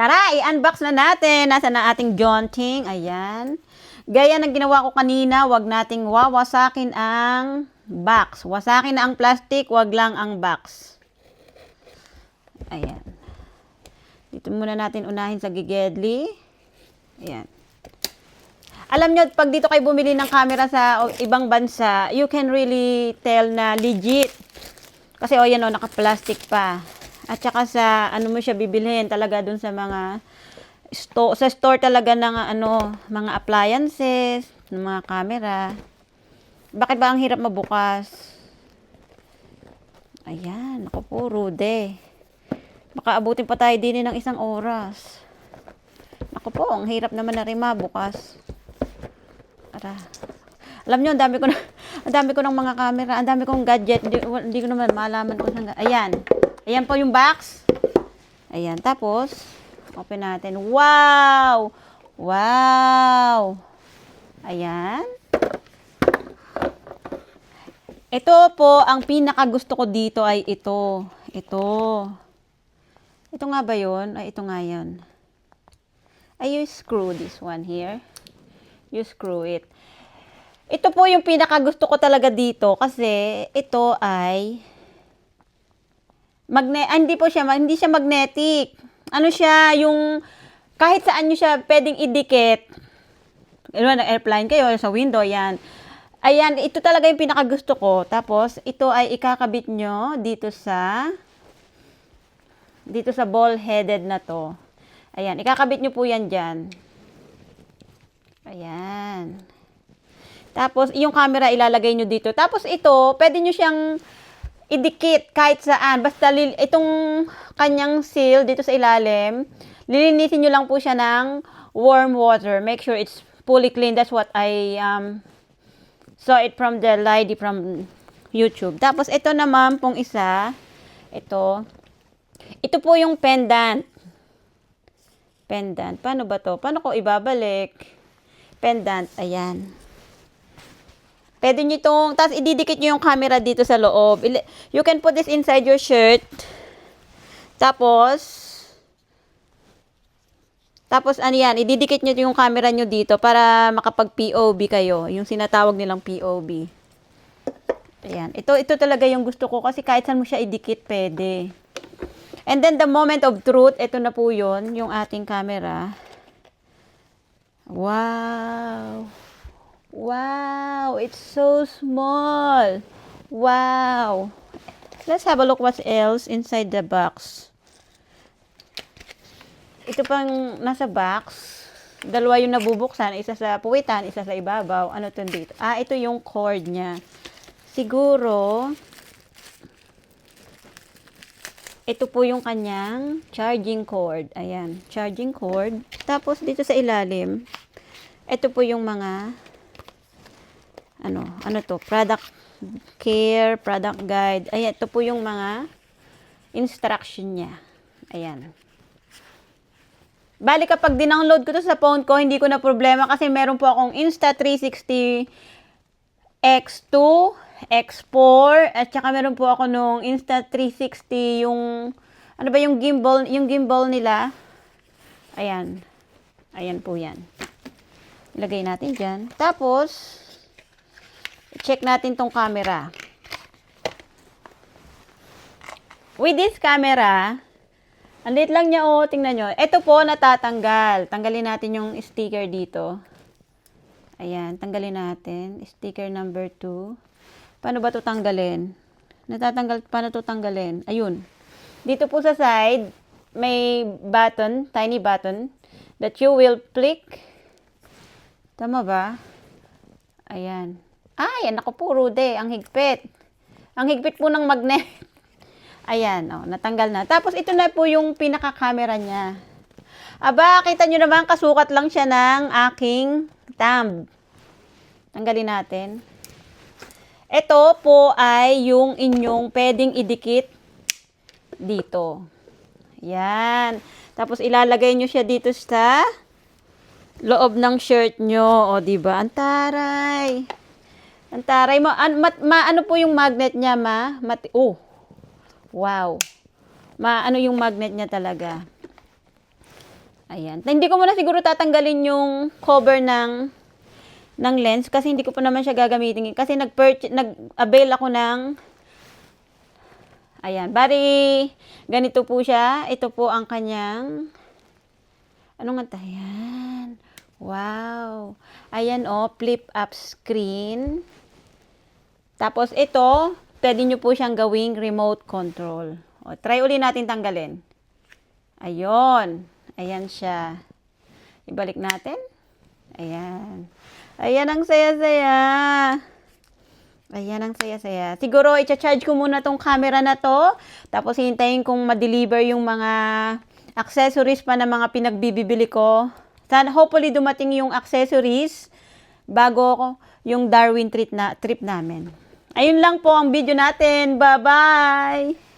Tara, i-unbox na natin. Nasaan na ating Jonting? Ayan. Gaya ng ginawa ko kanina, wag nating wawasakin ang box. Wasakin na ang plastic, wag lang ang box. Ayan. Dito muna natin unahin sa gigedli. Ayan. Alam nyo, pag dito kayo bumili ng camera sa ibang bansa, you can really tell na legit. Kasi yan naka-plastic pa. At saka sa ano mo siya bibilhin talaga dun sa mga sa store talaga ng mga appliances, ng mga camera. Bakit ba ang hirap mabukas? Ayan, ako po, rude. Baka abutin pa tayo din ng 1 oras. Ako po, ang hirap naman na rin mabukas. Ara. Alam nyo, ang dami ko ng mga camera, ang dami kong gadget, hindi ko naman malaman kung saan. Ayan. Ayan po yung box. Ayan, tapos open natin. Wow! Wow! Ayan. Ito po, ang pinaka gusto ko dito ay ito. Ito. Ito nga ba yun? Ay, ito nga yun. Ay, you screw this one here. You screw it. Ito po yung pinaka gusto ko talaga dito kasi ito ay hindi siya magnetic. Ano siya, yung kahit saan nyo siya pwedeng idikit. Nag-airplane kayo sa window, yan. Ayan, ito talaga yung pinaka gusto ko. Tapos, ito ay ikakabit nyo dito sa ball-headed na to. Ayan, ikakabit nyo po yan dyan. Ayan. Tapos, yung camera ilalagay nyo dito. Tapos, ito, pwede nyo siyang idikit kahit saan. Basta itong kanyang seal dito sa ilalim, lilinisin nyo lang po siya ng warm water. Make sure it's fully clean. That's what I saw it from the lady from YouTube. Tapos, ito naman pong isa. Ito po yung pendant. Pendant. Paano ba to? Paano ko ibabalik? Pendant. Ayan. Pwede nyo tapos ididikit nyo yung camera dito sa loob. You can put this inside your shirt. Tapos ano yan, ididikit nyo yung camera nyo dito para makapag-POV kayo. Yung sinatawag nilang POV. Ayan. Ito talaga yung gusto ko kasi kahit saan mo siya idikit, pwede. And then the moment of truth, ito na po yun, yung ating camera. Wow! Wow, it's so small. Wow. Let's have a look what else inside the box. Ito pang nasa box. Dalawa yung nabubuksan, isa sa puwitan, isa sa ibabaw. Ano to dito? Ito yung cord niya. Siguro ito po yung kanyang charging cord. Ayan, charging cord. Tapos dito sa ilalim, ito po yung mga ano to, product care, product guide. Ayan, ito po yung mga instruction niya. Ayan. Bali kapag dinownload ko to sa phone ko, hindi ko na problema kasi meron po akong Insta360 X2, X4, at saka meron po ako nung Insta360 yung yung gimbal nila. Ayan. Ayan po yan. Ilagay natin dyan. Tapos check natin tong camera. With this camera, ang liit lang niya, tingnan nyo. Ito po, natatanggal. Tanggalin natin yung sticker dito. Ayan, tanggalin natin. Sticker number 2. Paano ba ito tanggalin? Paano ito tanggalin? Ayun. Dito po sa side, may button, tiny button, that you will click. Tama ba? Ayan. Ayan, ako po, rude. Ang higpit. Ang higpit po ng magnet. Ayan, natanggal na. Tapos, ito na po yung pinaka-camera niya. Aba, kita nyo naman, kasukat lang siya ng aking thumb. Tanggalin natin. Ito po ay yung inyong pwedeng idikit dito. Yan. Tapos, ilalagay nyo siya dito sa loob ng shirt nyo. O, diba? Antaray. Antaray mo. Ano po yung magnet niya, ma? Wow. Ano yung magnet niya talaga. Ayan. Hindi ko muna siguro tatanggalin yung cover ng lens kasi hindi ko pa naman siya gagamitin. Kasi nag-avail ako ng, ayan, bari, ganito po siya. Ito po ang kanyang, anong nga yan? Wow. Ayan flip up screen. Tapos ito, pwede nyo po siyang gawing remote control. Try uli natin tanggalin. Ayun. Ayan siya. Ibalik natin. Ayan. Ayan ang saya-saya. Ayan ang saya-saya. Siguro, i-charge ko muna tong camera na to. Tapos, hintayin kong ma-deliver yung mga accessories pa na mga pinagbibili ko. Sana, hopefully, dumating yung accessories bago yung Darwin trip namin. Ayun lang po ang video natin. Bye-bye!